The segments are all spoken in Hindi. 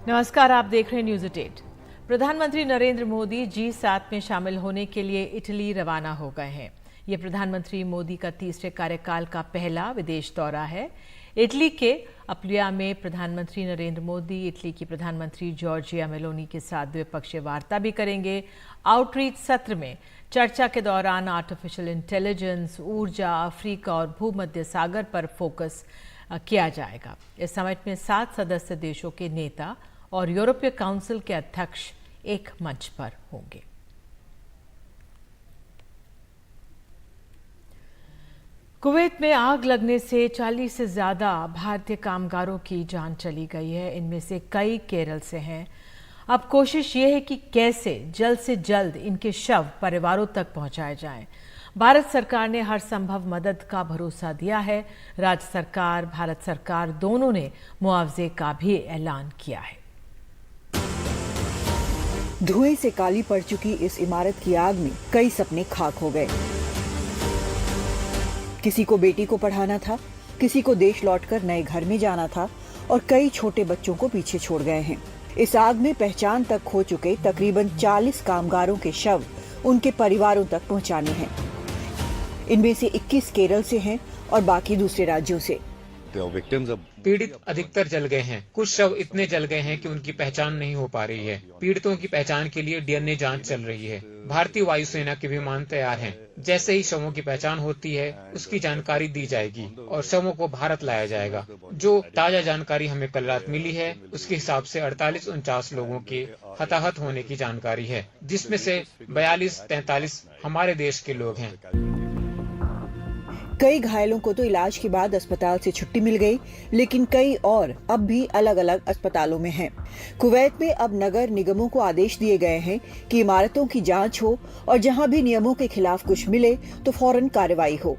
नमस्कार, आप देख रहे हैं न्यूज़ एट। प्रधानमंत्री नरेंद्र मोदी G7 में शामिल होने के लिए इटली रवाना हो गए हैं। ये प्रधानमंत्री मोदी का तीसरे कार्यकाल का पहला विदेश दौरा है। इटली के अपुलिया में प्रधानमंत्री नरेंद्र मोदी इटली की प्रधानमंत्री जॉर्जिया मेलोनी के साथ द्विपक्षीय वार्ता भी करेंगे। आउटरीच सत्र में चर्चा के दौरान आर्टिफिशियल इंटेलिजेंस, ऊर्जा, अफ्रीका और भूमध्य सागर पर फोकस किया जाएगा। इस समिट में 7 सदस्य देशों के नेता और यूरोपीय काउंसिल के अध्यक्ष एक मंच पर होंगे। कुवैत में आग लगने से 40 से ज्यादा भारतीय कामगारों की जान चली गई है। इनमें से कई केरल से हैं। अब कोशिश ये है कि कैसे जल्द से जल्द इनके शव परिवारों तक पहुंचाए जाएं। भारत सरकार ने हर संभव मदद का भरोसा दिया है। राज्य सरकार, भारत सरकार दोनों ने मुआवजे का भी ऐलान किया है। धुएं से काली पड़ चुकी इस इमारत की आग में कई सपने खाक हो गए। किसी को बेटी को पढ़ाना था, किसी को देश लौटकर नए घर में जाना था और कई छोटे बच्चों को पीछे छोड़ गए हैं। इस आग में पहचान तक खो चुके तकरीबन 40 कामगारों के शव उनके परिवारों तक पहुंचाने हैं। इनमें से 21 केरल से हैं और बाकी दूसरे राज्यों से। पीड़ित अधिकतर जल गए हैं। कुछ शव इतने जल गए हैं कि उनकी पहचान नहीं हो पा रही है। पीड़ितों की पहचान के लिए डीएनए जांच चल रही है। भारतीय वायुसेना के विमान तैयार हैं। जैसे ही शवों की पहचान होती है, उसकी जानकारी दी जाएगी और शवों को भारत लाया जाएगा। जो ताजा जानकारी हमें कल रात मिली है, उसके हिसाब से 48-49 लोगों के हताहत होने की जानकारी है, जिसमें से 42-43 हमारे देश के लोग हैं। कई घायलों को तो इलाज के बाद अस्पताल से छुट्टी मिल गई, लेकिन कई और अब भी अलग अलग अस्पतालों में हैं। कुवैत में अब नगर निगमों को आदेश दिए गए हैं कि इमारतों की जांच हो और जहां भी नियमों के खिलाफ कुछ मिले तो फौरन कार्रवाई हो।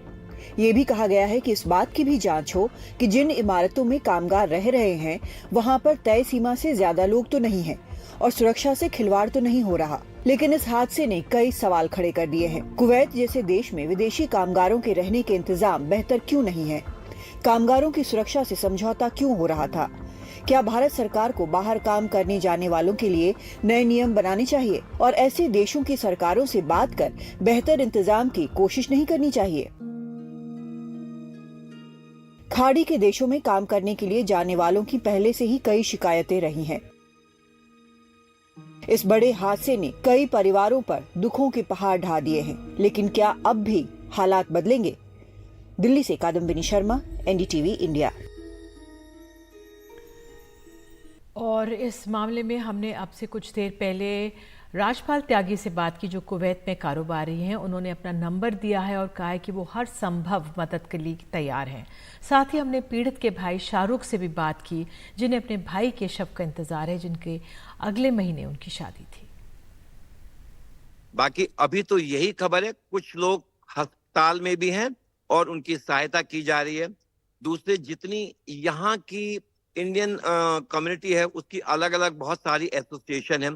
ये भी कहा गया है कि इस बात की भी जांच हो कि जिन इमारतों में कामगार रह रहे हैं वहां पर तय सीमा से ज्यादा लोग तो नहीं हैं और सुरक्षा से खिलवाड़ तो नहीं हो रहा। लेकिन इस हादसे ने कई सवाल खड़े कर दिए हैं। कुवैत जैसे देश में विदेशी कामगारों के रहने के इंतजाम बेहतर क्यों नहीं है? कामगारों की सुरक्षा से समझौता क्यों हो रहा था? क्या भारत सरकार को बाहर काम करने जाने वालों के लिए नए नियम बनाने चाहिए और ऐसे देशों की सरकारों से बात कर बेहतर इंतजाम की कोशिश नहीं करनी चाहिए? खाड़ी के देशों में काम करने के लिए जाने वालों की पहले से ही कई शिकायतें रही हैं। इस बड़े हादसे ने कई परिवारों पर दुखों के पहाड़ ढा दिए हैं, लेकिन क्या अब भी हालात बदलेंगे? दिल्ली से कादम्बिनी शर्मा, एनडीटीवी इंडिया। और इस मामले में हमने अब से कुछ देर पहले राजपाल त्यागी से बात की, जो कुवैत में कारोबारी हैं। उन्होंने अपना नंबर दिया है और कहा है कि वो हर संभव मदद के लिए तैयार हैं। साथ ही हमने पीड़ित के भाई शाहरुख से भी बात की, जिन्हें अपने भाई के शव का इंतजार है, जिनके अगले महीने उनकी शादी थी। बाकी अभी तो यही खबर है। कुछ लोग अस्पताल में भी हैं और उनकी सहायता की जा रही है। दूसरे जितनी यहाँ की इंडियन कम्युनिटी है, उसकी अलग अलग बहुत सारी एसोसिएशन है।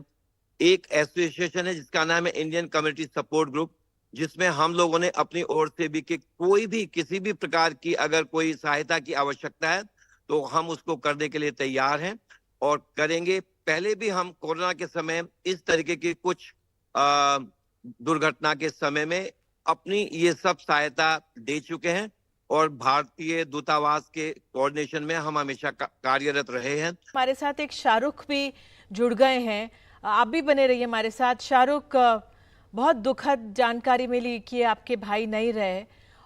एक एसोसिएशन है जिसका नाम है इंडियन कम्युनिटी सपोर्ट ग्रुप, जिसमें हम लोगों ने अपनी ओर से भी कि कोई भी किसी भी प्रकार की अगर कोई सहायता की आवश्यकता है तो हम उसको करने के लिए तैयार हैं और करेंगे। पहले भी हम कोरोना के समय इस तरीके की कुछ दुर्घटना के समय में अपनी ये सब सहायता दे चुके हैं और भारतीय दूतावास के कोऑर्डिनेशन में हम हमेशा कार्यरत रहे हैं। हमारे साथ एक शाहरुख भी जुड़ गए हैं। आप भी बने रहिए हमारे साथ। शाहरुख, बहुत दुखद जानकारी मिली कि आपके भाई नहीं रहे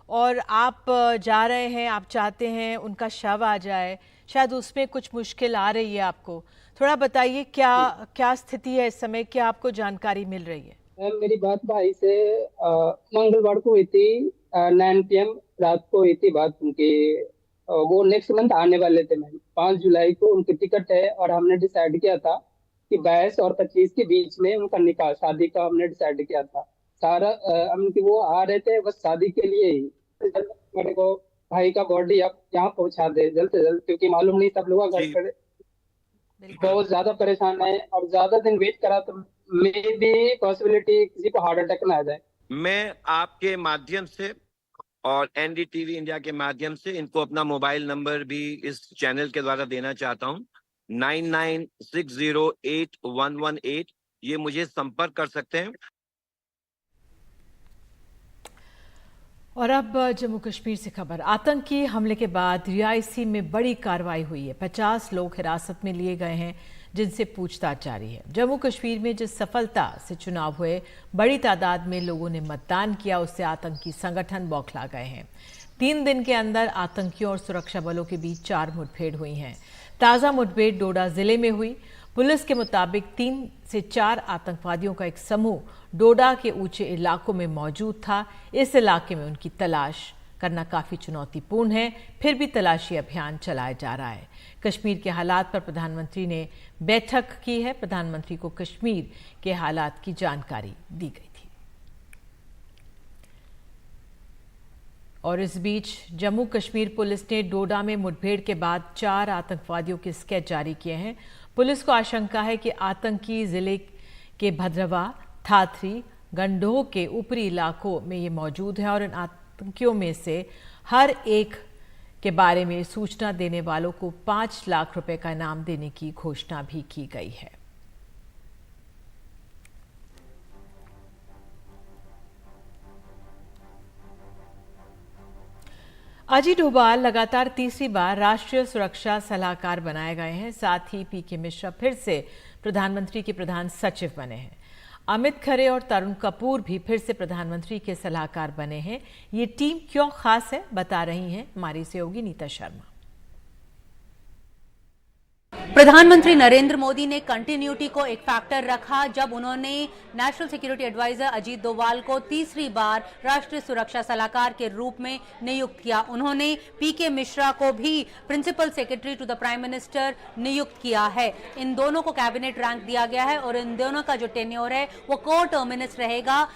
और आप जा रहे हैं। आप चाहते हैं उनका शव आ जाए, शायद उसमें कुछ मुश्किल आ रही है आपको। थोड़ा बताइए क्या स्थिति है इस समय, क्या आपको जानकारी मिल रही है? मेरी बात भाई से मंगलवार को हुई थी। 9 PM रात को हुई थी बात उनकी। वो नेक्स्ट मंथ आने वाले थे मैम। 5 जुलाई को उनकी टिकट है और हमने डिसाइड किया था कि 22 और 25 के बीच में उनका निकाह शादी का हमने डिसाइड किया था। सारा वो आ रहे थे बस शादी के लिए ही। मेरे को भाई का बॉडी आप यहाँ पहुंचा दे जल्द से जल्द, क्योंकि मालूम नहीं सब लोग घर पर बहुत ज्यादा परेशान है और ज्यादा दिन वेट करा तो मे भी पॉसिबिलिटी किसी को हार्ट अटैक ना आ जाए। मैं आपके माध्यम से और एनडीटीवी इंडिया के माध्यम से इनको अपना मोबाइल नंबर भी इस चैनल के द्वारा देना चाहता हूं। 99608118 ये मुझे संपर्क कर सकते हैं। और अब जम्मू कश्मीर से खबर। आतंकी हमले के बाद रियासी में बड़ी कार्रवाई हुई है। 50 लोग हिरासत में लिए गए हैं, जिनसे पूछताछ जारी है। जम्मू कश्मीर में जिस सफलता से चुनाव हुए, बड़ी तादाद में लोगों ने मतदान किया, उससे आतंकी संगठन बौखला गए हैं। 3 दिन के अंदर आतंकियों और सुरक्षा बलों के बीच 4 मुठभेड़ हुई हैं। ताज़ा मुठभेड़ डोडा जिले में हुई। पुलिस के मुताबिक 3 से 4 आतंकवादियों का एक समूह डोडा के ऊंचे इलाकों में मौजूद था। इस इलाके में उनकी तलाश करना काफी चुनौतीपूर्ण है, फिर भी तलाशी अभियान चलाया जा रहा है। कश्मीर के हालात पर प्रधानमंत्री ने बैठक की है। प्रधानमंत्री को कश्मीर के हालात की जानकारी दी गई थी। और इस बीच जम्मू कश्मीर पुलिस ने डोडा में मुठभेड़ के बाद 4 आतंकवादियों के स्केच जारी किए हैं। पुलिस को आशंका है कि आतंकी जिले के भद्रवा, थाथरी, गंडोह के ऊपरी इलाकों में ये मौजूद है और इन आतंकियों में से हर एक के बारे में सूचना देने वालों को 5 लाख रुपए का इनाम देने की घोषणा भी की गई है। अजीत डोभाल लगातार तीसरी बार राष्ट्रीय सुरक्षा सलाहकार बनाए गए हैं। साथ ही पीके मिश्रा फिर से प्रधानमंत्री के प्रधान सचिव बने हैं। अमित खरे और तरुण कपूर भी फिर से प्रधानमंत्री के सलाहकार बने हैं। ये टीम क्यों खास है, बता रही हैं हमारी सहयोगी नीता शर्मा। प्रधानमंत्री नरेंद्र मोदी ने कंटिन्यूटी को एक फैक्टर रखा जब उन्होंने national security adviser Ajit Doval को तीसरी बार राष्ट्रीय सुरक्षा सलाहकार के रूप में नियुक्त किया। उन्होंने पीके मिश्रा को भी principal secretary to the prime minister नियुक्त किया है। इन दोनों को कैबिनेट रैंक दिया गया है और इन दोनों का जो टेन्योर है वो को टर्मिनस रहेगा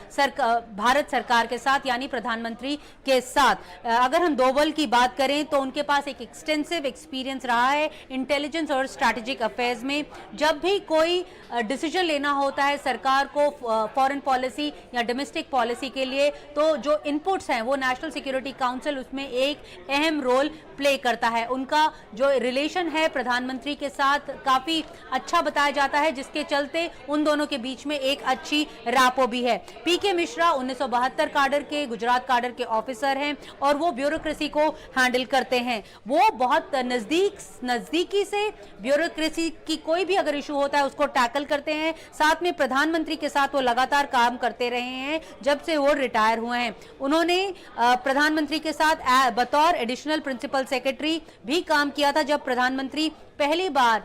भारत सरकार के साथ, यानी प्रधानमंत्री के साथ। अगर हम डोभाल की बात करें तो उनके पास एक एक्सटेंसिव एक्सपीरियंस रहा है इंटेलिजेंस और स्ट्रैटेजिक अफेयर्स में। जब भी कोई डिसीजन लेना होता है सरकार को फॉरेन पॉलिसी या डोमेस्टिक पॉलिसी के लिए, तो जो इनपुट्स हैं वो नेशनल सिक्योरिटी काउंसिल उसमें एक अहम रोल प्ले करता है। उनका जो रिलेशन है प्रधानमंत्री के साथ काफी अच्छा बताया जाता है, जिसके चलते उन दोनों के बीच में एक अच्छी रापो भी है। पीके मिश्रा 1972 काडर के, गुजरात काडर के ऑफिसर हैं और वो ब्यूरोक्रेसी को हैंडल करते हैं। वो बहुत नजदीकी से ब्यूरोक्रेसी की कोई भी अगर इशू होता है उसको टैकल करते हैं। साथ में प्रधानमंत्री के साथ वो लगातार काम करते रहे हैं जब से वो रिटायर हुए हैं। उन्होंने प्रधानमंत्री के साथ बतौर एडिशनल प्रिंसिपल सेक्रेटरी भी काम किया था जब प्रधानमंत्री पहली बार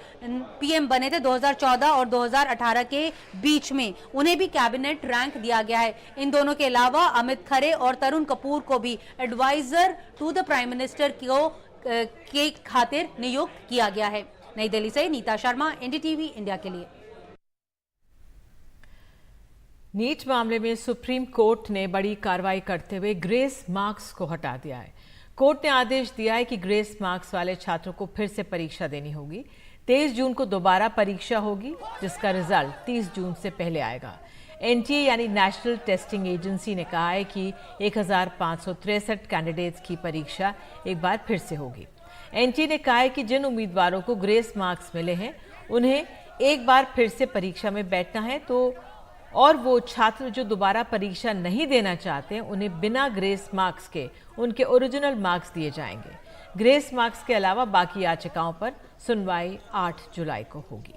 पीएम बने थे 2014 और 2018 के बीच में। उन्हें भी कैबिनेट रैंक दिया गया है। इन दोनों के अलावा अमित खरे और तरुण कपूर को भी adviser to the prime minister के खातिर नियुक्त किया गया है। नई दिल्ली से नीता शर्मा, एनडीटीवी इंडिया के लिए। नीट मामले में सुप्रीम कोर्ट ने बड़ी कार्रवाई करते हुए ग्रेस मार्क्स को हटा दिया है। कोर्ट ने आदेश दिया है कि ग्रेस मार्क्स वाले छात्रों को फिर से परीक्षा देनी होगी। 23 जून को दोबारा परीक्षा होगी, जिसका रिजल्ट 30 जून से पहले आएगा। एनटीए यानी नेशनल टेस्टिंग एजेंसी ने कहा है कि 1563 कैंडिडेट्स की परीक्षा एक बार फिर से होगी। एनटीए ने कहा है कि जिन उम्मीदवारों को ग्रेस मार्क्स मिले हैं उन्हें एक बार फिर से परीक्षा में बैठना है, तो और वो छात्र जो दोबारा परीक्षा नहीं देना चाहते हैं उन्हें बिना ग्रेस मार्क्स के उनके ओरिजिनल मार्क्स दिए जाएंगे। ग्रेस मार्क्स के अलावा बाकी याचिकाओं पर सुनवाई 8 जुलाई को होगी।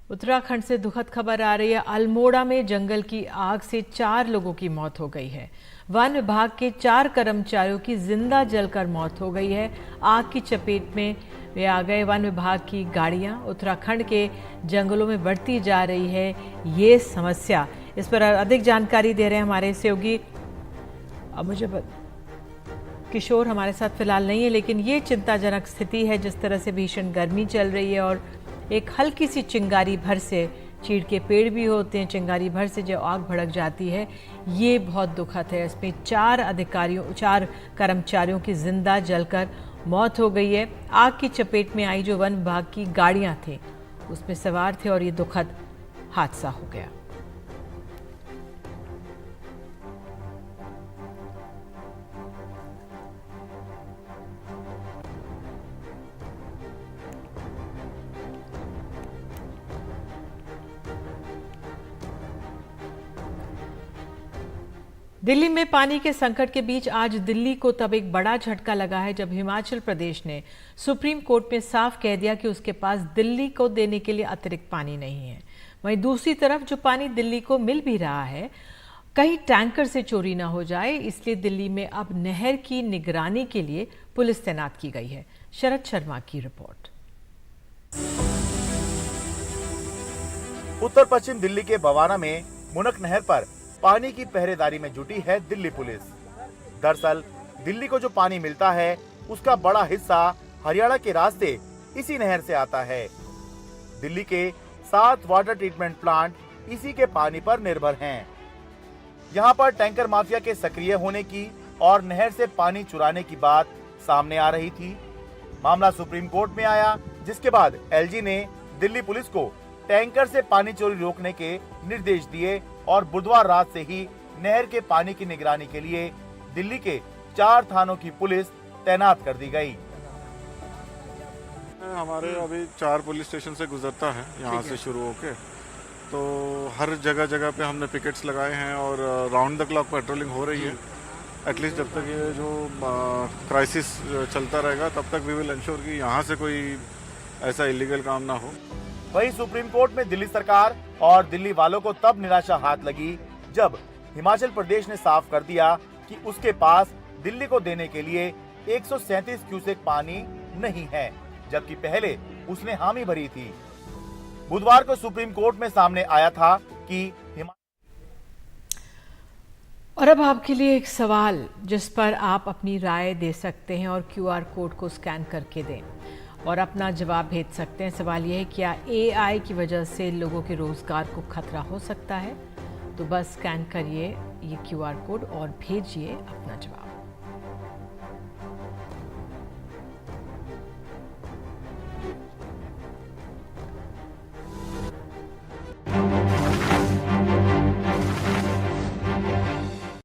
उत्तराखंड से दुखद खबर आ रही है। अल्मोड़ा में जंगल की आग से 4 लोगों की मौत हो गई है। वन विभाग के 4 कर्मचारियों की जिंदा जलकर मौत हो गई है। आग की चपेट में वे आ गए। वन विभाग की गाड़ियां उत्तराखंड के जंगलों में बढ़ती जा रही है ये समस्या। इस पर अधिक जानकारी दे रहे हैं हमारे सहयोगी किशोर हमारे साथ फिलहाल नहीं है, लेकिन ये चिंताजनक स्थिति है जिस तरह से भीषण गर्मी चल रही है और एक हल्की सी चिंगारी भर से, चीड़ के पेड़ भी होते हैं, चिंगारी भर से जो आग भड़क जाती है ये बहुत दुखद है। इसमें 4 कर्मचारियों की जिंदा जलकर मौत हो गई है। आग की चपेट में आई जो वन विभाग की गाड़ियां थी उसमें सवार थे और ये दुखद हादसा हो गया। दिल्ली में पानी के संकट के बीच आज दिल्ली को तब एक बड़ा झटका लगा है जब हिमाचल प्रदेश ने सुप्रीम कोर्ट में साफ कह दिया कि उसके पास दिल्ली को देने के लिए अतिरिक्त पानी नहीं है। वहीं दूसरी तरफ जो पानी दिल्ली को मिल भी रहा है, कहीं टैंकर से चोरी ना हो जाए, इसलिए दिल्ली में अब नहर की निगरानी के लिए पुलिस तैनात की गई है। शरद शर्मा की रिपोर्ट। उत्तर पश्चिम दिल्ली के बवाना में मुनक नहर पर पानी की पहरेदारी में जुटी है दिल्ली पुलिस। दरअसल दिल्ली को जो पानी मिलता है उसका बड़ा हिस्सा हरियाणा के रास्ते इसी नहर से आता है। दिल्ली के 7 वाटर ट्रीटमेंट प्लांट इसी के पानी पर निर्भर हैं। यहाँ पर टैंकर माफिया के सक्रिय होने की और नहर से पानी चुराने की बात सामने आ रही थी। मामला सुप्रीम कोर्ट में आया, जिसके बाद एलजी ने दिल्ली पुलिस को टैंकर से पानी चोरी रोकने के निर्देश दिए और बुधवार रात से ही नहर के पानी की निगरानी के लिए दिल्ली के 4 थानों की पुलिस तैनात कर दी गई। हमारे अभी 4 पुलिस स्टेशन से गुजरता है यहाँ से शुरू होके, तो हर जगह जगह पे हमने पिकेट्स लगाए हैं और राउंड द क्लॉक पेट्रोलिंग हो रही है। एटलीस्ट जब तक ये जो क्राइसिस चलता रहेगा तब तक वी विल इंश्योर कि यहाँ से कोई ऐसा इलीगल काम ना हो। वहीं सुप्रीम कोर्ट में दिल्ली सरकार और दिल्ली वालों को तब निराशा हाथ लगी जब हिमाचल प्रदेश ने साफ कर दिया कि उसके पास दिल्ली को देने के लिए 137 क्यूसेक पानी नहीं है, जबकि पहले उसने हामी भरी थी। बुधवार को सुप्रीम कोर्ट में सामने आया था कि और अब आपके लिए एक सवाल जिस पर आप अपनी राय दे सकते हैं और QR कोड को स्कैन करके दें और अपना जवाब भेज सकते हैं। सवाल यह है, क्या AI की वजह से लोगों के रोजगार को खतरा हो सकता है? तो बस स्कैन करिए ये QR कोड और भेजिए अपना जवाब।